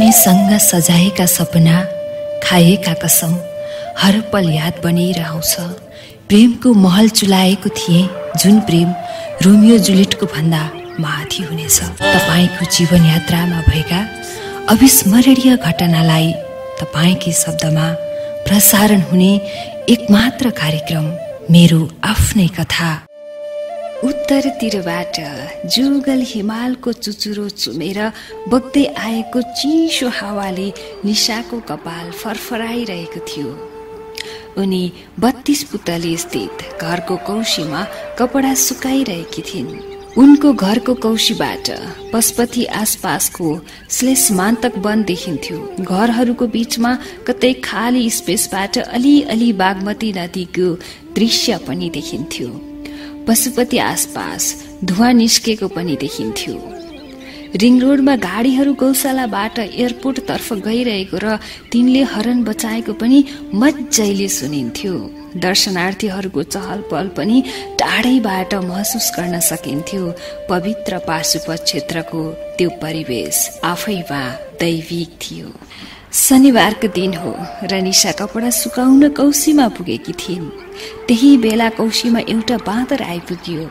उनीसँग सजाएका सपना, खाएका कसम हर पल याद बनिरहन्छ। प्रेमको महल चुलाएको थिए, जुन प्रेम रोमियो जुलियटको भन्दा माथि हुनेछ। तपाईको जीवन यात्रामा भएका अविस्मरणीय घटनालाई तपाईकै शब्दमा प्रसारण हुने एकमात्र कार्यक्रम मेरो आफ्नै कथा। उत्तरतिरबाट जुगल हिमालको चुचुरो चुमेर बग्दै आएको चिसो हावाले निशाको कपाल फरफराइरहेको थियो। उनी 32 पुतली स्थित घरको कौशीमा कपडा सुकाइरहेकी थिइन्। उनको घरको कौशीबाट पशुपति आसपासको श्लेषमान्तक वन देखिन्थ्यो। घरहरूको बीचमा कतै खाली स्पेसबाट अलि बागमती नदीको दृश्य पनि देखिन्थ्यो। पशुपति आसपास धुवा निस्केको पनि देखिन्थ्यो। रिङ रोडमा गाडीहरू गौशालाबाट एयरपोर्ट तर्फ गइरहेको र तिनले हर्न बचाएको पनि मज्जैले सुनिन्थ्यो। दर्शनार्थीहरूको चहल पहल पनि टाढैबाट महसुस गर्न सकिन्थ्यो। पवित्र पाशुपत क्षेत्रको त्यो परिवेश आफैमा दैविक थियो। शनिबारको दिन हो र निशा कपडा सुकाउन कौशीमा पुगेकी थिइन्। त्यही बेला कौशीमा एउटा बाँदर आइपुग्यो।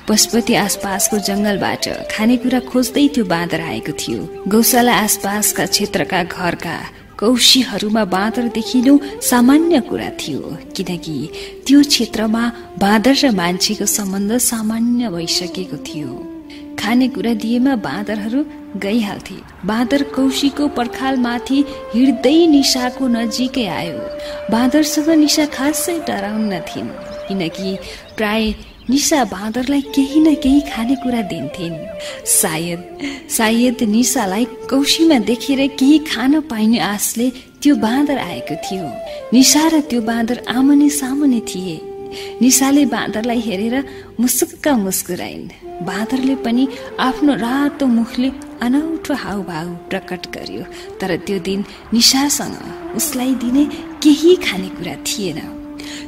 पशुपति आसपासको जंगलबाट खानेकुरा खोज्दै त्यो बाँदर आएको थियो। गौशाला आसपासका क्षेत्रका घरका कौशीहरूमा बाँदर देखिनु सामान्य कुरा थियो, किनकि त्यो क्षेत्रमा बाँदर र मान्छेको सम्बन्ध सामान्य भइसकेको थियो। खानेकुरा दिएमा बाँदरहरू गइहाल्थे। बाँदर कौशीको पर्खालमाथि हिँड्दै निशाको नजिकै आयो। बाँदरसँग निशा खासै डराउन्न थिइन्, किनकि प्राय निशा बाँदरलाई केही न केही खानेकुरा दिन्थिन्। सायद निशालाई कौशीमा देखेर केही खान पाइने आशले त्यो बाँदर आएको थियो। निशा र त्यो बाँदर आमने सामने थिए। निशाले बाँदरलाई हेरेर मुसुक्क मुस्कुराइन्। बाँदरले पनि आफ्नो रातो मुखले अनौठो हाउभाउ प्रकट गर्यो। तर त्यो दिन निशासँग उसलाई दिने केही खानेकुरा थिएन।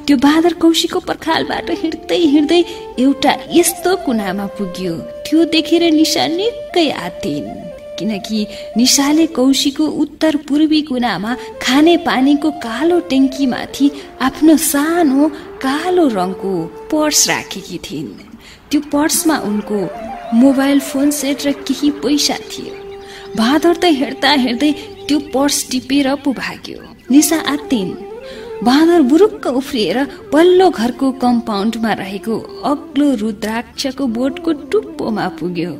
त्यो बाँदर कौशीको पर्खालबाट हिँड्दै एउटा यस्तो कुनामा पुग्यो। त्यो देखेर निशा निकै आत्तिइन्, किनकि निशाले कौशीको उत्तर पूर्वी कुनामा खाने पानीको कालो ट्याङ्कीमाथि आफ्नो सानो कालो रङको पर्स राखेकी थिइन्। त्यो पर्समा उनको मोबाइल फोन सेट र केही पैसा थियो। बाँदर त हेर्दै त्यो पर्स टिपेर पो भाग्यो। निशा आत्तिइन्। बाँदर बुरुक्क उफ्रिएर पल्लो घरको कम्पाउन्डमा रहेको अग्लो रुद्राक्षको बोटको टुप्पोमा पुग्यो।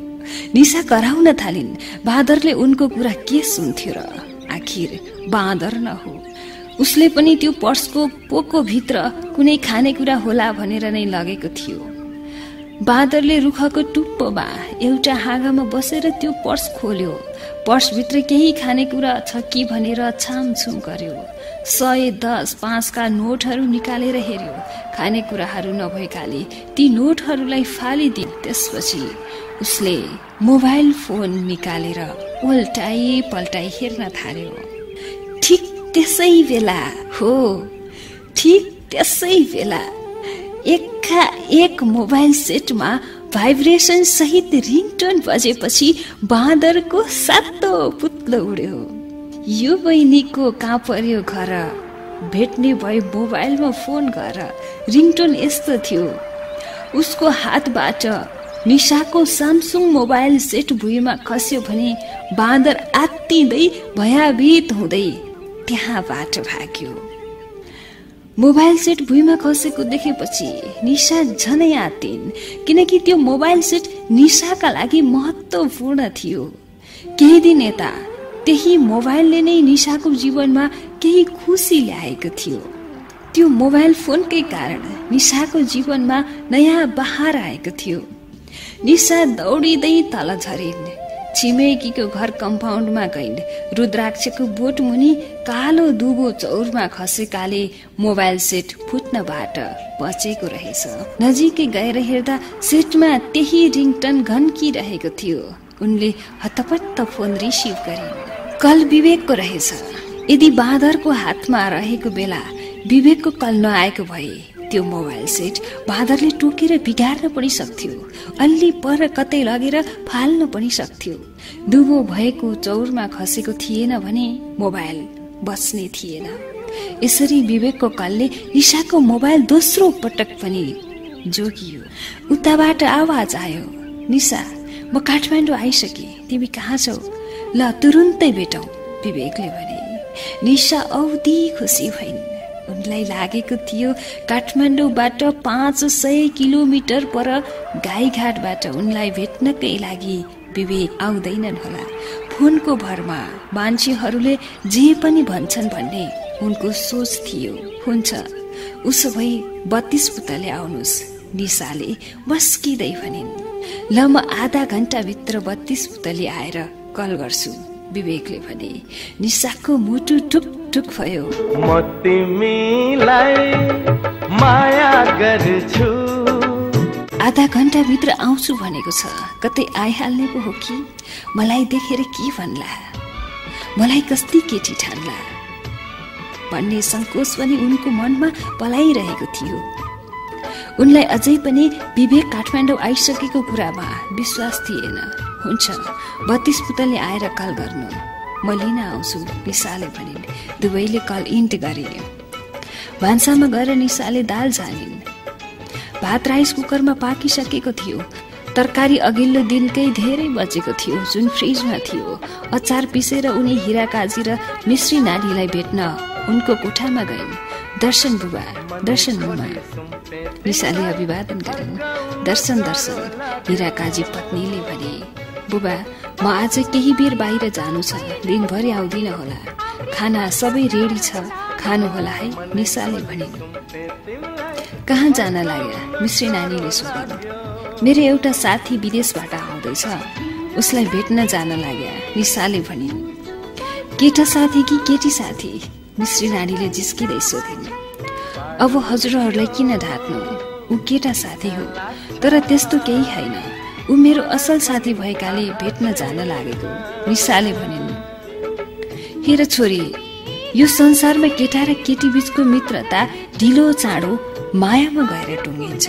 निशा कराउन थालिन्। बाँदरले उनको कुरा के सुन्थ्यो र? आखिर बाँदर न हो। उसले पनि त्यो पर्सको पोको भित्र कुनै खानेकुरा होला भनेर नै लगेको थियो। बाँदरले रुखको टुप्पोमा एउटा हाँगामा बसेर त्यो पर्स खोल्यो। पर्सभित्र केही खानेकुरा छ कि भनेर छामछुम गर्यो। 110 5 का नोटहरू निकालेर हेर्यो। खानेकुराहरू नभएकाले ती नोटहरूलाई फालिदिए। त्यसपछि उसले मोबाइल फोन निकालेर उल्टाई पल्टाई हेर्न थाल्यो। ठिक त्यसै बेला एक मोबाइल सेटमा भाइब्रेसन सहित रिङटोन बजेपछि बाँदरको सातो पुत्लो उड्यो। यो बहिनीको कहाँ पर्यो घर, भेट्ने भए मोबाइलमा फोन गर। रिङटोन यस्तो थियो। उसको हातबाट निशाको स्यामसुङ मोबाइल सेट भुइँमा खस्यो भने बाँदर आत्तिँदै भयभीत हुँदै त्यहाँबाट भाग्यो। मोबाइल सेट भुइँमा खसेको देखेपछि निशा झनै आत्तिइन्, किनकि त्यो मोबाइल सेट निशाका लागि महत्त्वपूर्ण थियो। केही दिन यता त्यही मोबाइलले नै निशाको जीवनमा केही खुसी ल्याएको थियो। त्यो मोबाइल फोनकै कारण निशाको जीवनमा नयाँ बहार आएको थियो। निशा दौडिँदै तल झरिन्। छिमेकीको घर कम्पाउन्डमा गइन्। रुद्राक्षको बोट मुनि कालो दुबो चौरमा खसेकाले मोबाइल सेट फुट्नबाट बचेको रहेछ। नजिकै गएर हेर्दा सेटमा त्यही रिङटन घन्किरहेको थियो। उनले हतपत्त फोन रिसिभ गरिन्। कल विवेकको रहेछ। यदि बाँदरको हातमा रहेको बेला विवेकको कल नआएको भए त्यो मोबाइल सेट बाँदरले टोकेर बिगार्न पनि सक्थ्यो, अलि पर कतै लगेर फाल्न पनि सक्थ्यो। दुबो भएको चौरमा खसेको थिएन भने मोबाइल बच्ने थिएन। यसरी विवेकको कलले निशाको मोबाइल दोस्रो पटक पनि जोगियो। उताबाट आवाज आयो, निशा म काठमाडौँ आइसके, तिमी कहाँ छौ? ल तुरुन्तै भेटौँ, विवेकले भने। निशा औधी खुसी भइन्। उनलाई लागेको थियो काठमाडौँबाट 500 किलोमिटर पर गाईघाटबाट उनलाई भेट्नकै लागि विवेक आउँदैनन् होला। फोनको भरमा मान्छेहरूले जे पनि भन्छन् भन्ने उनको सोच थियो। हुन्छ, उसो भई 32 पुतले आउनुहोस्, निशाले मस्किँदै भनिन्। ल म आधा घण्टाभित्र 32 पुतले आएर कल गर्छु, विवेकले भने। निशाको मुटु टुक टुक भयो। म तिमीलाई माया गर्छु। आधा घण्टाभित्र आउँछु भनेको छ, कतै आइहाल्ने पो हो कि? मलाई देखेर के भन्ला, मलाई कस्ती केटी ठान्ला भन्ने सङ्कोच पनि उनको मनमा पलाइरहेको थियो। उनलाई अझै पनि विवेक काठमाडौँ आइसकेको कुरामा विश्वास थिएन। हुन्छ, 32 पुतले आएर कल गर्नु, म लिन आउँछु, निशाले भनिन्। दुवैले कल इन्ट गरे। भान्सामा गएर निशाले दाल झानिन्। भात राइस कुकरमा पाकिसकेको थियो। तरकारी अघिल्लो दिनकै धेरै बचेको थियो, जुन फ्रिजमा थियो। अचार पिसेर उनी हिरा काजी र मिश्री नानीलाई भेट्न उनको कोठामा गइन्। दर्शन बुबा, दर्शन बुबा, निशाले अभिवादन गरिन्। दर्शन दर्शन, हिरा काजी पत्नीले भने। बुबा, म आज केही बेर बाहिर जानु छ, दिनभरि आउँदिन होला। खाना सबै रेडी छ, खानु होला है, निशाले भनिन्। कहाँ जान लाग्यो? मिश्री नानीले सोधिन्। मेरो एउटा साथी विदेशबाट आउँदैछ, उसलाई भेट्न जान लाग्यो, निशाले भनिन्। केटा साथी कि केटी साथी? मिश्री नानीले जिस्किँदै सोधिन्। अब हजुरहरूलाई किन ढाक्नु, ऊ केटा साथी हो, तर त्यस्तो केही छैन, ऊ मेरो असल साथी भएकाले भेट्न जान लागेको, निशाले भनिन्। हेर छोरी, यो संसारमा केटा र केटी बीचको मित्रता ढिलो चाँडो मायामा गएर टुङ्गिन्छ।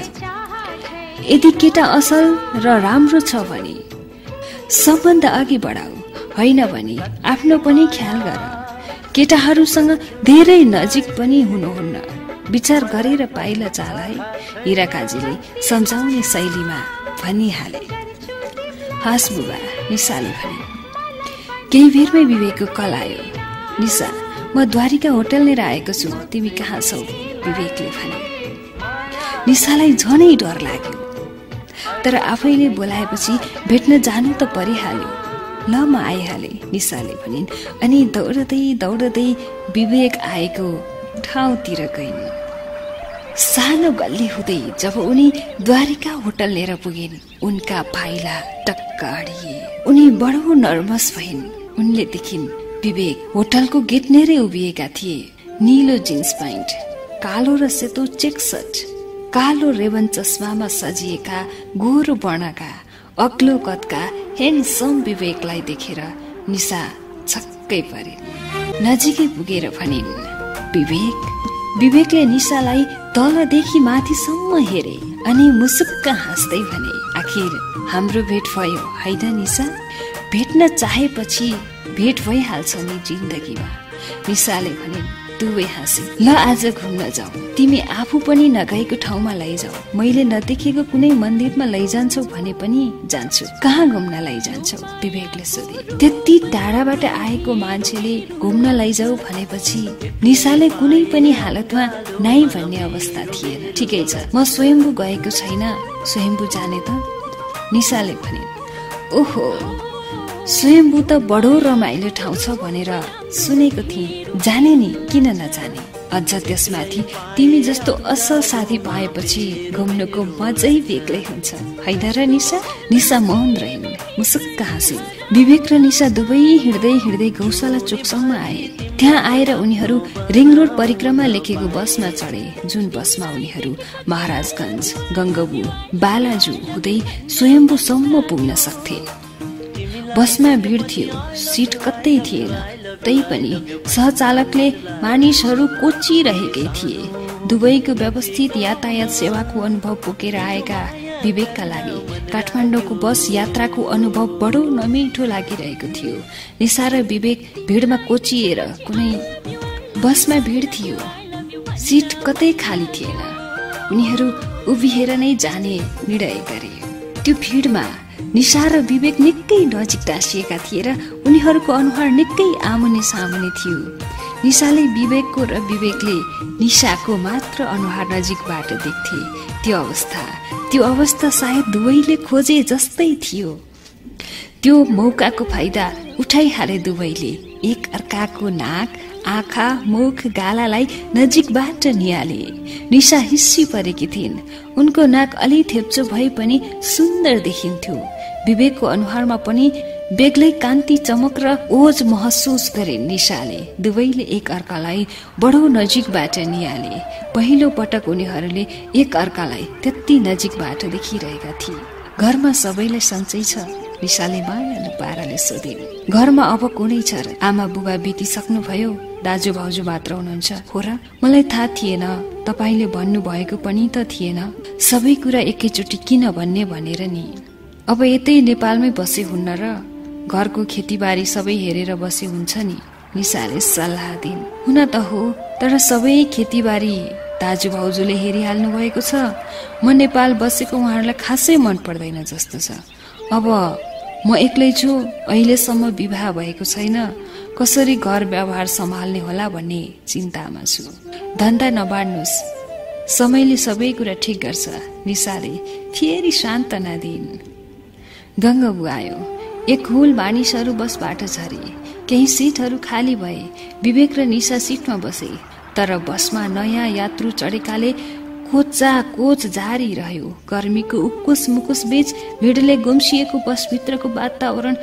यदि केटा असल र राम्रो छ भने सम्बन्ध अघि बढाऊ, होइन भने आफ्नो पनि ख्याल गर। केटाहरूसँग धेरै नजिक पनि हुनुहुन्न, विचार गरेर पाइला चाल है, हिरा काजीले सम्झाउने शैलीमा भनिहाले। हास बुबा, निशाले भने। केही बेरमै विवेकको कल आयो। निशा, म द्वारिका होटल लिएर आएको छु, तिमी कहाँ छौ? विवेकले भने। निशालाई झनै डर लाग्यो, तर आफैले बोलाएपछि भेट्न जानु त परिहाल्यो। ल म आइहाले, निशाले भनिन्। अनि दौडदै दौडदै विवेक आएको ठाउँतिर गइन्। सानो गल्ली हुँदै जब उनी द्वारिका होटल लिएर पुगिन्, उनका पाइला टक्क अडिए। उनी बडो नर्भस भइन्। उनले देखिन् विवेक होटलको गेट नेरै उभिएका थिए। नीलो जिन्स प्यान्ट, कालो र सेतो चेक सर्ट, कालो रेबन चस्मामा सजिएका गोरो वर्णका अग्लो कदका ह्यान्डसम विवेकलाई देखेर निशा छक्कै परिन्। नजिकै पुगेर भनिन्, विवेक। विवेकले निशालाई तलदेखि माथिसम्म हेरे अनि मुसुक्क हाँस्दै भने, आखिर हाम्रो भेट भयो होइन निशा? भेट्न चाहेपछि भेट भइहाल्छ नि जिन्दगीमा, निशाले भनिन्। दुवै हाँसे। ल आज घुम्न जाऊ, तिमी आफू पनि नगएको ठाउँमा लैजाऊ, मैले नदेखेको कुनै मन्दिरमा लैजान्छौ भने पनि जान्छु। कहाँ घुम्न लैजान्छौ? विवेकले सोधे। त्यति टाढाबाट आएको मान्छेले घुम्न लैजाऊ भनेपछि निशाले कुनै पनि हालतमा नाइ भन्ने अवस्था थिएन। ठिकै छ, म स्वयम्भू गएको छैन, स्वयम्भू जाने त? निशाले भने। ओहो, स्वयम्भू त बडो रमाइलो ठाउँ छ भनेर सुनेको थिएँ, जाने नि, किन नजाने? अझ त्यसमाथि तिमी जस्तो असल साथी पाएपछि घुम्नुको मजै बेग्लै हुन्छ, होइन र निशा? निशा मौन रहिन्, मुसुक्क हाँसिन्। विवेक र निशा दुवै हिँड्दै हिँड्दै गौशाला चोकसम्म आए। त्यहाँ आएर उनीहरू रिङ रोड परिक्रमा लेखेको बसमा चढे, जुन बसमा उनीहरू महाराजगञ्ज, गङ्गबु, बालाजु हुँदै स्वयम्भूसम्म पुग्न सक्थे। बसमा भिड थियो, सिट कतै थिएन, तैपनि सहचालकले मानिसहरू कोचिरहेकै थिए। दुबईको व्यवस्थित यातायात सेवाको अनुभव बोकेर आएका विवेकका लागि काठमाडौँको बस यात्राको अनुभव बडो नमिठो लागिरहेको थियो। निशा र विवेक भिडमा कोचिएर कुनै बसमा भिड थियो, सिट कतै खाली थिएन। उनीहरू उभिएर नै जाने निर्णय गरे। त्यो भिडमा निशा र विवेक निकै नजिक टाँसिएका थिए र उनीहरूको अनुहार निकै आमुने सामुने थियो। निशाले विवेकको र विवेकले निशाको मात्र अनुहार नजिकबाट देख्थे। त्यो अवस्था सायद दुवैले खोजे जस्तै थियो। त्यो मौकाको फाइदा उठाइहाले दुवैले। एक अर्काको नाक, आँखा, मुख, गालालाई नजिकबाट निहाले। निशा हिस्सी परेकी थिइन्। उनको नाक अलि थेप्चो भए पनि सुन्दर देखिन्थ्यो। विवेकको अनुहारमा पनि बेग्लै कान्ति, चमक र ओज महसुस गरे निशाले। दुवैले एक अर्कालाई बडो नजिकबाट निहाले। पहिलो पटक उनीहरूले एक अर्कालाई त्यति नजिकबाट देखिरहेका थिए। घरमा सबैलाई सन्चै छ? निशाले मायालु पाराले सोधिन्। घरमा अब कुनै छ र? आमा बुबा बितिसक्नुभयो, दाजु भाउजू मात्र हुनुहुन्छ। हो र? मलाई थाहा थिएन, तपाईले भन्नु भएको पनि त थिएन। सबै कुरा एकैचोटि किन भन्ने भनेर नि। अब यतै नेपालमै बसे हुन्न र? घरको खेतीबारी सबै हेरेर बसे हुन्छ नि, निशाले सल्लाह दिन्। हुन त हो, तर सबै खेतीबारी दाजु भाउजूले हेरिहाल्नु भएको छ। म नेपाल बसेको उहाँहरूलाई खासै मन पर्दैन जस्तो छ। अब म एक्लै छु, अहिलेसम्म विवाह भएको छैन। कसरी घर व्यवहार सम्हाल्ने होला भन्ने चिन्तामा छु। धन्दा नबाड्नुहोस्, समयले सबै कुरा ठिक गर्छ, निशाले फेरि सान्त्वना दिन्। गङ्गबु आयो। एक हुल मानिसहरू बसबाट झरे। केही सिटहरू खाली भए। विवेक र निशा सिटमा बसे। तर बसमा नयाँ यात्रु चढेकाले कोच जारी रह्यो। गर्मीको उक्कुस मुकुस बीच भिडले गुम्सिएको बसभित्रको वातावरण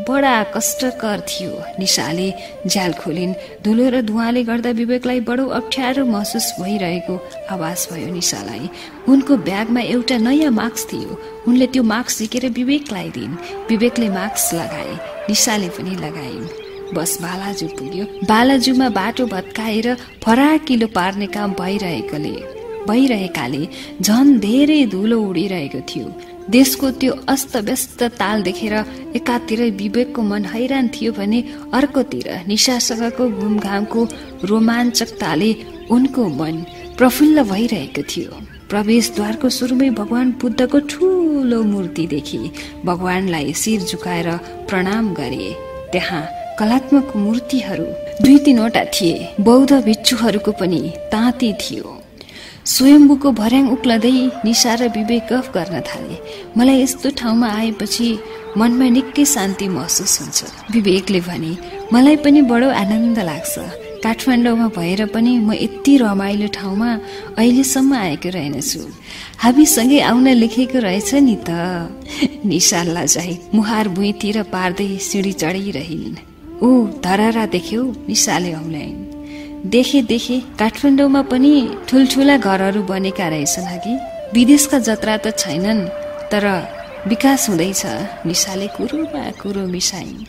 बडा कष्टकर थियो। निशाले झ्याल खोलिन्। धुलो र धुवाले गर्दा विवेकलाई बडो अप्ठ्यारो महसुस भइरहेको आवाज भयो निशालाई। उनको ब्यागमा एउटा नयाँ मास्क थियो। उनले त्यो मास्क झिकेर विवेकलाई दिइन्। विवेकले मास्क लगाए, निशाले पनि लगाइन्। बस बालाजु पुग्यो। बालाजुमा बाटो भत्काएर फराकिलो पार्ने काम भइरहेकाले झन धेरै धुलो उडिरहेको थियो। देशको त्यो अस्तव्यस्त ताल देखेर एकातिर विवेकको मन हैरान थियो भने अर्कोतिर निशासँगको घुमघामको रोमाञ्चकताले उनको मन प्रफुल्ल भइरहेको थियो। प्रवेशद्वारको सुरुमै भगवान बुद्धको ठूलो मूर्ति देखे। भगवानलाई शिर झुकाएर प्रणाम गरे। त्यहाँ कलात्मक मूर्तिहरू 2-3वटा थिए। बौद्ध भिक्षुहरूको पनि ताँती थियो। स्वयम्भूको भर्याङ उक्लदै निशा र विवेक गफ गर्न थाले। मलाई यस्तो ठाउँमा आएपछि मनमा निकै शान्ति महसुस हुन्छ, विवेकले भने। मलाई पनि बडो आनन्द लाग्छ। काठमाडौँमा भएर पनि म यति रमाइलो ठाउँमा अहिलेसम्म आएको रहेनछु। हामीसँगै आउन लेखेको रहेछ नि त। निशा लजाई मुहार भुइँतिर पार्दै सिँढी चढिरहिन्। ऊ धरारा देख्यौ? निशाले औलाइन्। देखे काठमाडौँमा पनि ठुल्ठुला घरहरू बनेका रहेछन् हगि। विदेशका जत्रा त छैनन्, तर विकास हुँदैछ, निशाले कुरोमा कुरो मिसाइन्।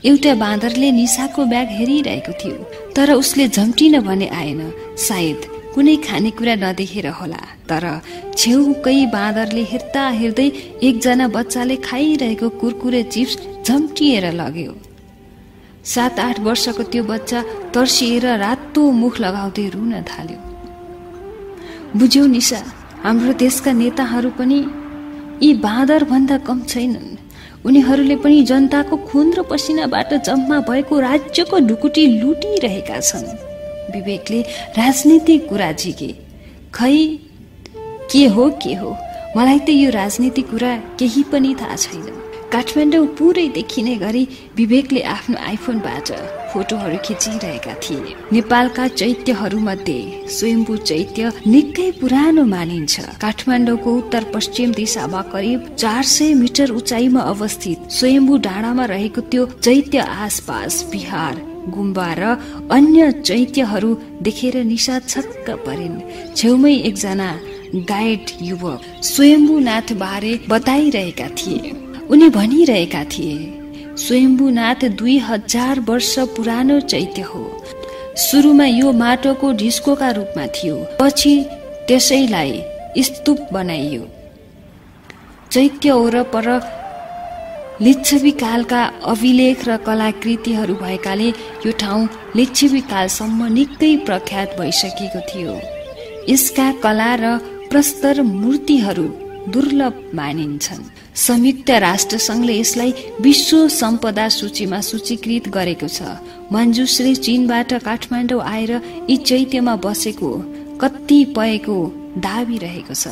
एउटा बाँदरले निशाको ब्याग हेरिरहेको थियो, तर उसले झम्टिन भने आएन। सायद कुनै खानेकुरा नदेखेर होला। तर छेउकै बाँदरले हेर्दा हेर्दै एकजना बच्चाले खाइरहेको कुरकुरे चिप्स झम्टिएर लग्यो। 7-8 वर्षको त्यो बच्चा तर्सिएर रातो मुख लगाउँदै रुन थाल्यो। बुझ्यौ निशा, हाम्रो देशका नेताहरू पनि यी बाँदर भन्दा कम छैनन्। उनीहरूले पनि जनताको खुन र पसिनाबाट जम्मा भएको राज्यको ढुकुटी लुटिरहेका छन्। विवेकले राजनीतिक कुरा झिके। खै के हो मलाई त यो राजनीतिक कुरा केही पनि थाहा छैन। काठमाडौँ पुरै देखिने गरी विवेकले आफ्नो आइफोनबाट फोटोहरू खिचिरहेका थिए। नेपालका चैत्यहरूमध्ये स्वयम्भू चैत्य निकै पुरानो मानिन्छ। काठमाडौँको उत्तर पश्चिम दिशामा करिब 400 मिटर उचाइमा अवस्थित स्वयम्भू डाँडामा रहेको त्यो चैत्य आसपास बिहार, गुम्बा र अन्य चैत्यहरू देखेर निशा छक्क परिन्। छेउमै एकजना गाइड युवक स्वयम्भूनाथ बारे बताइरहेका थिए। उनी भनिरहेका थिए, स्वयम्भूनाथ 2000 वर्ष पुरानो चैत्य हो। सुरुमा यो माटोको ढिस्कोका रूपमा थियो, पछि त्यसैलाई स्तूप बनाइयो। चैत्य वरपर लिच्छवी कालका अभिलेख र कलाकृतिहरू भएकाले यो ठाउँ लिच्छवी कालसम्म निकै प्रख्यात भइसकेको थियो। यसका कला र प्रस्तर मूर्तिहरू दुर्लभ मानिन्छन्। संयुक्त राष्ट्र संघले यसलाई विश्व सम्पदा सूचीमा सूचीकृत गरेको छ। मञ्जुश्री चीनबाट काठमाडौँ आएर यी चैत्यमा बसेको कतिपयको दाबी रहेको छ।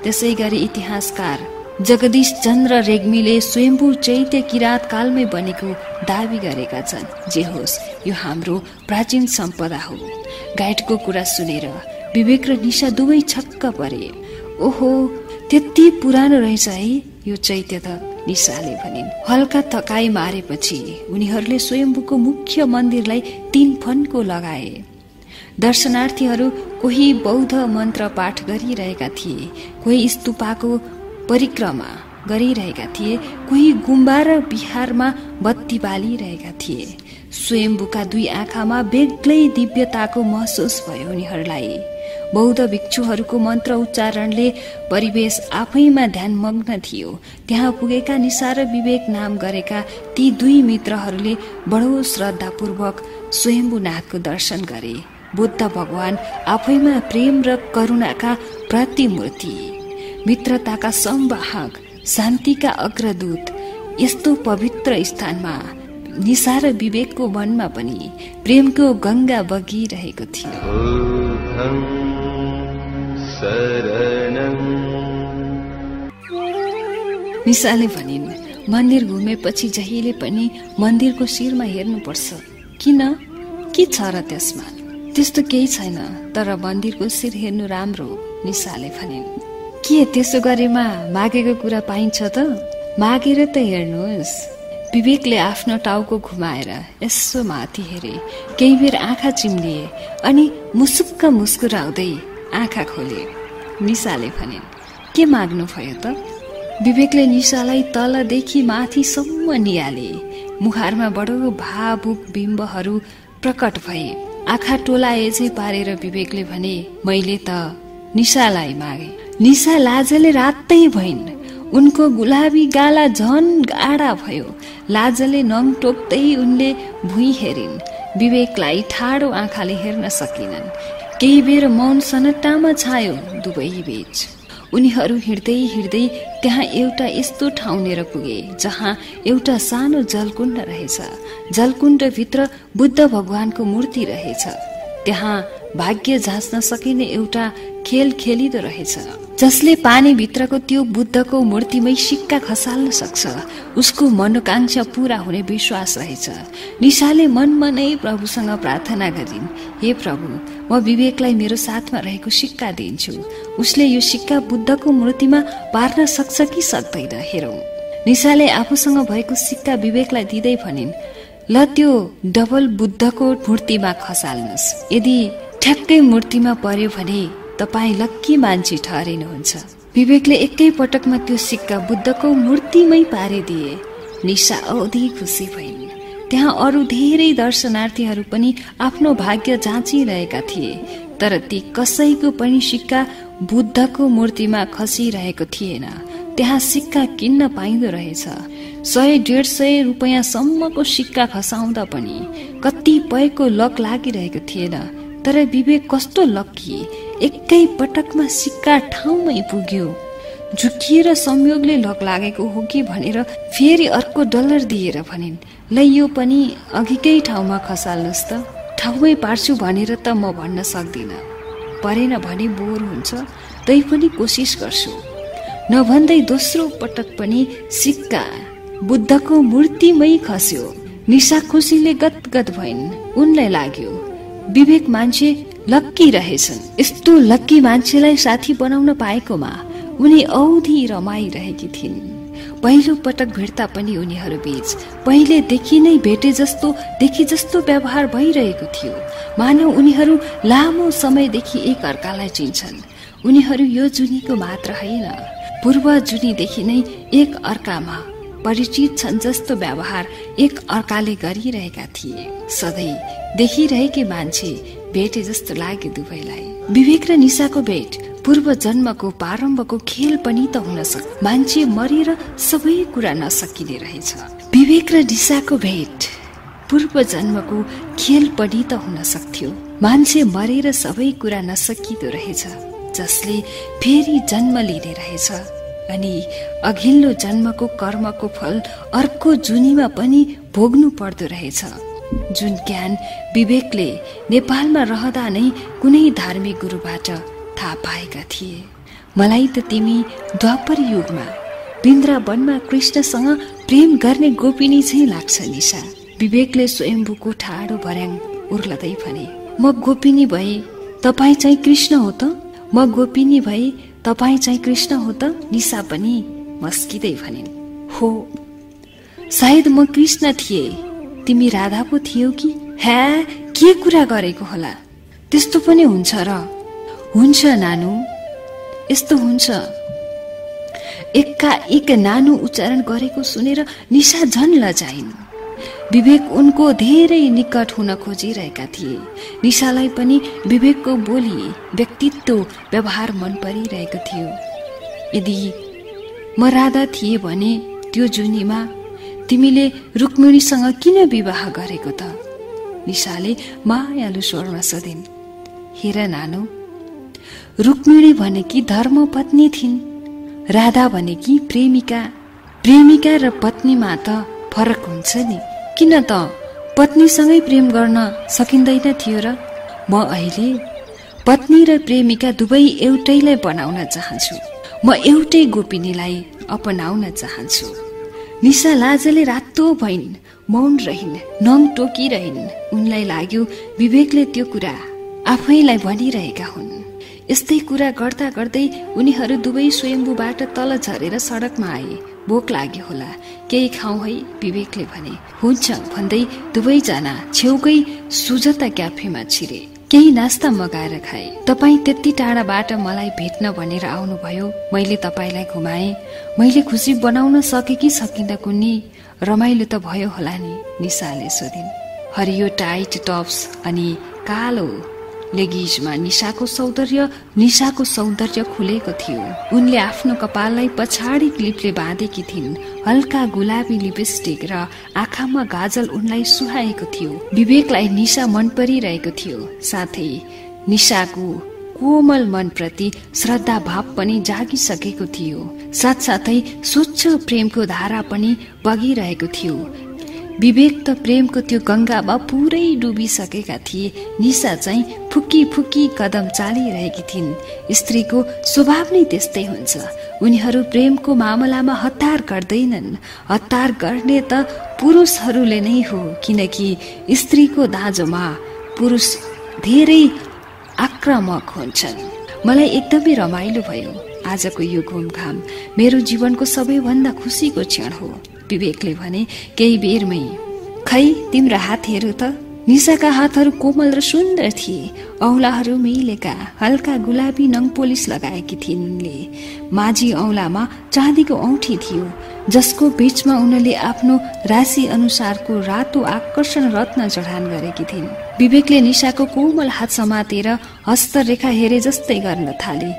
त्यसै गरी इतिहासकार जगदीश चन्द्र रेग्मीले स्वयम्भू चैत्य किराँत कालमै बनेको दाबी गरेका छन्। जे होस्, यो हाम्रो प्राचीन सम्पदा हो। गाइडको कुरा सुनेर विवेक र निशा दुवै छक्क परे। ओहो, त्यति पुरानो रहेछ है यो चैत्य त, निशाले भनिन्। हल्का थकाई मारेपछि उनीहरूले स्वयम्भूको मुख्य मन्दिरलाई 3 फन्को लगाए। दर्शनार्थीहरू कोही बौद्ध मन्त्र पाठ गरिरहेका थिए, कोही स्तूपको परिक्रमा गरिरहेका थिए, कोही गुम्बा र बिहारमा बत्ती बालिरहेका थिए। स्वयम्भूका 2 आँखामा बेग्लै दिव्यताको महसुस भयो उनीहरूलाई। बौद्ध भिक्षुहरूको मन्त्र उच्चारणले परिवेश आफैमा ध्यानमग्न थियो। त्यहाँ पुगेका निशा र विवेक नाम गरेका ती 2 मित्रहरूले बडो श्रद्धापूर्वक स्वयम्भूनाथको दर्शन गरे। बुद्ध भगवान आफैमा प्रेम र करुणाका प्रतिमूर्ति, मित्रताका संवाहक, शान्तिका अग्रदूत। यस्तो पवित्र स्थानमा निशा र विवेकको मनमा पनि प्रेमको गंगा बगिरहेको थियो। निशाले भनिन्, मन्दिर घुमेपछि जहिले पनि मन्दिरको शिरमा हेर्नुपर्छ। किन? के छ र त्यसमा? त्यस्तो केही छैन, तर मन्दिरको शिर हेर्नु राम्रो, निशाले भनिन्। के त्यसो गरेमा मागेको कुरा पाइन्छ त? मागेर त हेर्नुहोस्। विवेकले आफ्नो टाउको घुमाएर यसो माथि हेरे, केही बेर आँखा चिम्लिए अनि मुसुक्क मुस्कुराउँदै आँखा खोले। निशाले भनिन्, के माग्नु भयो त? विवेकले निशालाई तलदेखि माथिसम्म निहाले। मुहारमा बडो भावुक बिम्बहरू प्रकट भए। आँखा टोलाएझै पारेर विवेकले भने, मैले त निशालाई मागे। निशा लाजले रातै भइन्। उनको गुलाबी गाला झन गाढा भयो। लाजले नङ टोक्दै उनले भुइँ हेरिन्। विवेकलाई ठाडो आँखाले हेर्न सकिनन्। केही बेर मौन सन्नाटामा छायो दुवै बीच। उनीहरू हिँड्दै हिँड्दै त्यहाँ एउटा यस्तो ठाउँनेर पुगे जहाँ एउटा सानो जलकुण्ड रहेछ। जलकुण्डभित्र बुद्ध भगवानको मूर्ति रहेछ। त्यहाँ भाग्य जाँच्न सकिने एउटा खेल खेलिदो रहेछ, जसले पानी भित्रको त्यो बुद्धको मूर्तिमै सिक्का खसाल्न सक्छ। उसको मनोकांक्षा पूरा हुने विश्वास रहेछ। निशाले मनमा नै प्रभुसँग प्रार्थना गरिन्, हे प्रभु, म विवेकलाई मेरो साथमा रहेको सिक्का दिन्छु। उसले यो सिक्का बुद्धको मूर्तिमा पार्न सक्छ कि सक्दैन हेरौं। निशाले आफूसँग भएको सिक्का विवेकलाई दिँदै भनिन्, ल त्यो डबल बुद्धको मूर्तिमा खसाल्नुहोस्। यदि ठ्याक्कै मूर्तिमा पर्यो भने तपाई लक्की मान्छे ठहरिनुहुन्छ। विवेकले एकै पटकमा त्यो सिक्का बुद्धको मूर्तिमै पारिदिए। निशा औधी खुसी भइन्। त्यहाँ अरू धेरै दर्शनार्थीहरू पनि आफ्नो भाग्य जाँचिरहेका थिए, तर ती कसैको पनि सिक्का बुद्धको मूर्तिमा खसिरहेको थिएन। त्यहाँ सिक्का किन्न पाइँदो रहेछ। 100-150 रुपैयाँसम्मको सिक्का खसाउँदा पनि कतिपयको लक लागिरहेको थिएन। तर विवेक कस्तो लक्की, एकै पटकमा सिक्का ठाउँमै पुग्यो। झुकिएर संयोगले लक लागेको हो कि भनेर फेरि अर्को डलर दिएर भनिन्, ल यो पनि अघिकै ठाउँमा खसाल्नुहोस् त। ठाउँमै पार्छु भनेर त म भन्न सक्दिनँ, परेन भने बोर हुन्छ, तै पनि कोसिस गर्छु। नभन्दै दोस्रो पटक पनि सिक्का बुद्धको मूर्तिमै खस्यो। निशा खुसीले गदगद भइन्। उनलाई लाग्यो विवेक मान्छे लक्की रहेछन्। यस्तो लक्की मान्छेलाई साथी बनाउन पाएकोमा उनी औधी रमाइरहेकी थिइन्। पहिलो पटक भेट्दा पनि उनीहरू बीच पहिलेदेखि नै भेटे जस्तो व्यवहार भइरहेको थियो। मानव उनीहरू लामो समयदेखि एक अर्कालाई चिन्छन्। उनीहरू यो जुनीको मात्र होइन, पूर्व जुनीदेखि नै एक अर्कामा परिचित छन् जस्तो व्यवहार एक अर्काले गरिरहेका थिए। सधैँ देखिरहेकै मान्छे भेटे जस्तो लाग्यो दुवैलाई। विवेक र निशाको भेट पूर्व जन्मको प्रारम्भको खेल पनि त हुन सक्छ। मान्छे मरेर सबै कुरा नसकिने रहेछ। विवेक र निशाको भेट पूर्व जन्मको खेल पनि त हुन सक्थ्यो। मान्छे मरेर सबै कुरा नसकिदो रहेछ, जसले फेरि जन्म लिने रहेछ अनि अघिल्लो जन्मको कर्मको फल अर्को जुनीमा पनि भोग्नु पर्दो रहेछ। जुन ज्ञान विवेकले नेपालमा रहँदा नै कुनै धार्मिक गुरुबाट थाहा पाएका थिए। मलाई त तिमी द्वापर युगमा वृन्दावनमा कृष्णसँग प्रेम गर्ने गोपिनी चाहिँ लाग्छ निशा। विवेकले स्वयम्भूको ठाडो भर्याङ उर्लदै भने, म गोपिनी भए तपाईँ चाहिँ कृष्ण हो त? म गोपिनी भए तपाईँ चाहिँ कृष्ण हो त? निशा पनि मस्किँदै भनिन्, हो, सायद म कृष्ण थिए, तिमी राधा पो थियौ कि? ह्या, के कुरा गरेको होला? त्यस्तो पनि हुन्छ र? हुन्छ नानु, यस्तो हुन्छ। एकाएक नानु उच्चारण गरेको सुनेर निशा झन लजाइन्। विवेक उनको धेरै निकट हुन खोजिरहेका थिए। निशालाई पनि विवेकको बोली, व्यक्तित्व, व्यवहार मन परिरहेको थियो। यदि म राधा थिए भने त्यो जुनीमा तिमीले रुक्मिणीसँग किन विवाह गरेको त? निशाले मायालु स्वरमा सोधिन्। हेर नानु, रुक्मिणी भनेकी धर्मपत्नी थिइन्, राधा भनेकी प्रेमिका। प्रेमिका र पत्नीमा त फरक हुन्छ नि। किन त पत्नीसँगै प्रेम गर्न सकिँदैन थियो र? म अहिले पत्नी र प्रेमिका दुवै एउटैलाई बनाउन चाहन्छु। म एउटै गोपिनीलाई अपनाउन चाहन्छु। निशा लाजले रातो भइन्, मौन रहिन्, नङ टोकिरहिन्। उनलाई लाग्यो विवेकले त्यो कुरा आफैलाई भनिरहेका हुन्। यस्तै कुरा गर्दा गर्दै उनीहरू दुवै स्वयम्भूबाट तल झरेर सडकमा आए। भोक लाग्यो होला, केही खाउँ है, विवेकले भने। हुन्छ भन्दै दुवैजना छेउकै सुजता क्याफेमा छिरे। केही नास्ता मगाएर खाए। तपाईँ त्यति टाढाबाट मलाई भेट्न भनेर आउनुभयो, मैले तपाईँलाई घुमाएँ। मैले खुसी बनाउन सके कि सकिन कुन्नी? रमाइलो त भयो होला नि? निशाले सोधिन्। हरियो टाइट टप्स अनि कालो लेगिजमा निशाको सौन्दर्य खुलेको थियो। उनले आफ्नो कपाललाई पछाडि क्लिपले बाँधेकी थिइन्। हल्का गुलाबी लिपस्टिक र आँखामा गाजल उनलाई सुहाएको थियो। विवेकलाई निशा मन परिरहेको थियो। साथै निशाको कोमल मनप्रति श्रद्धा भाव पनि जागिसकेको थियो। साथसाथै स्वच्छ प्रेमको धारा पनि बगिरहेको थियो। विवेक त प्रेमको त्यो गंगामा पुरै डुबिसकेका थिए। निशा चाहिँ फुकी फुकी कदम चालिरहेकी थिइन्। स्त्रीको स्वभाव नै त्यस्तै हुन्छ। उनीहरू प्रेमको मामलामा हतार गर्दैनन्। हतार गर्ने त पुरुषहरूले नै हो, किनकि स्त्रीको दाँजोमा पुरुष धेरै आक्रामक हुन्छन्। मलाई एकदमै रमाइलो भयो आजको यो घुमघाम। मेरो जीवनको सबैभन्दा खुसीको क्षण हो, विवेकले भने केही बेरमै। खै तिम्रो हात हेरौ त। निशाका हातहरू कोमल र सुन्दर थिए। औँलाहरू मिलेका, हल्का गुलाबी नङ पोलिस लगाएकी थिइन् उनले। माझी औँलामा चाँदीको औँठी थियो, जसको बीचमा उनले आफ्नो राशि अनुसारको रातो आकर्षण रत्न जडान गरेकी थिइन्। विवेकले निशाको कोमल हात समातेर हस्तरेखा हेरे जस्तै गर्न थाले।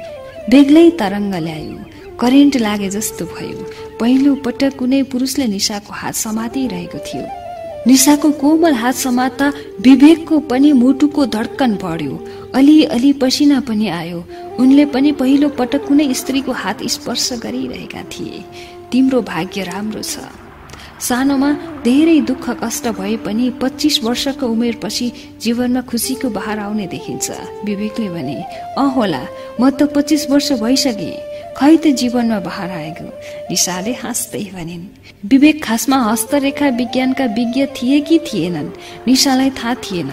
बेग्लै तरङ्ग ल्यायो, करेन्ट लागे जस्तो भयो। पहिलो पटक कुनै पुरुषले निशाको हात समातिरहेको थियो। निशाको कोमल हात समात्दा विवेकको पनि मुटुको धड्कन बढ्यो। अलि पसिना पनि आयो। उनले पनि पहिलो पटक कुनै स्त्रीको हात स्पर्श गरिरहेका थिए। तिम्रो भाग्य राम्रो छ। सानोमा धेरै दुःख कष्ट भए पनि 25 वर्षको उमेरपछि जीवनमा खुसीको बहार आउने देखिन्छ, विवेकले भने। होला, म त 25 वर्ष भइसके, खै त जीवनमा बहार आएको? निशाले हाँस्दै भनिन्। विवेक खासमा हस्तरेखा विज्ञानका विज्ञ थिए कि थिएनन् निशालाई थाहा थिएन,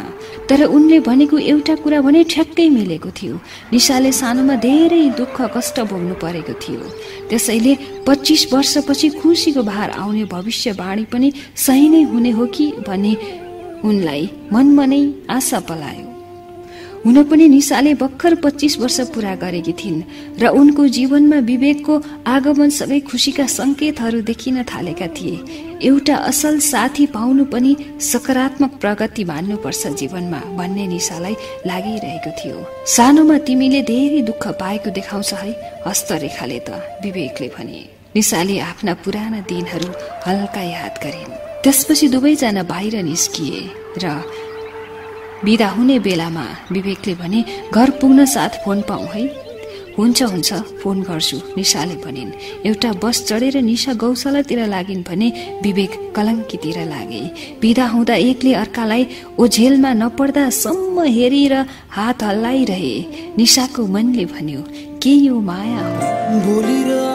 तर उनले भनेको एउटा कुरा भने ठ्याक्कै मिलेको थियो। निशाले सानोमा धेरै दुःख कष्ट भोग्नु परेको थियो, त्यसैले 25 वर्षपछि खुसीको बहार आउने भविष्यवाणी पनि सही नै हुने हो कि भन्ने उनलाई मनमा नै आशा पलायो। हुन पनि निशाले भर्खर 25 वर्ष पूरा गरेकी थिइन् र उनको जीवनमा विवेकको आगमनसँगै खुशीका संकेतहरू देखिन थालेका थिए। एउटा असल साथी पाउनु पनि सकारात्मक प्रगति मान्नुपर्छ जीवनमा भन्ने निशालाई लागिरहेको थियो। सानोमा तिमीले धेरै दुःख पाएको देखाउँछ है हस्तरेखाले त, विवेकले भने। निशाले आफ्ना पुराना दिनहरू हल्का याद गरिन्। त्यसपछि दुवैजना बाहिर निस्किए र बिदा हुने बेलामा विवेकले भने घर पुग्न साथ फोन पाऊँ है? हुन्छ हुन्छ फोन गर्छु निशाले भनिन्। एउटा बस चढेर निशा गौशालातिर लागिन् भने विवेक कलङ्कीतिर लागे। बिदा हुँदा एकले अर्कालाई ओझेलमा नपर्दा सम्म हेरी र हात हल्लाइरहे। निशाको मनले भन्यो के यो माया हो?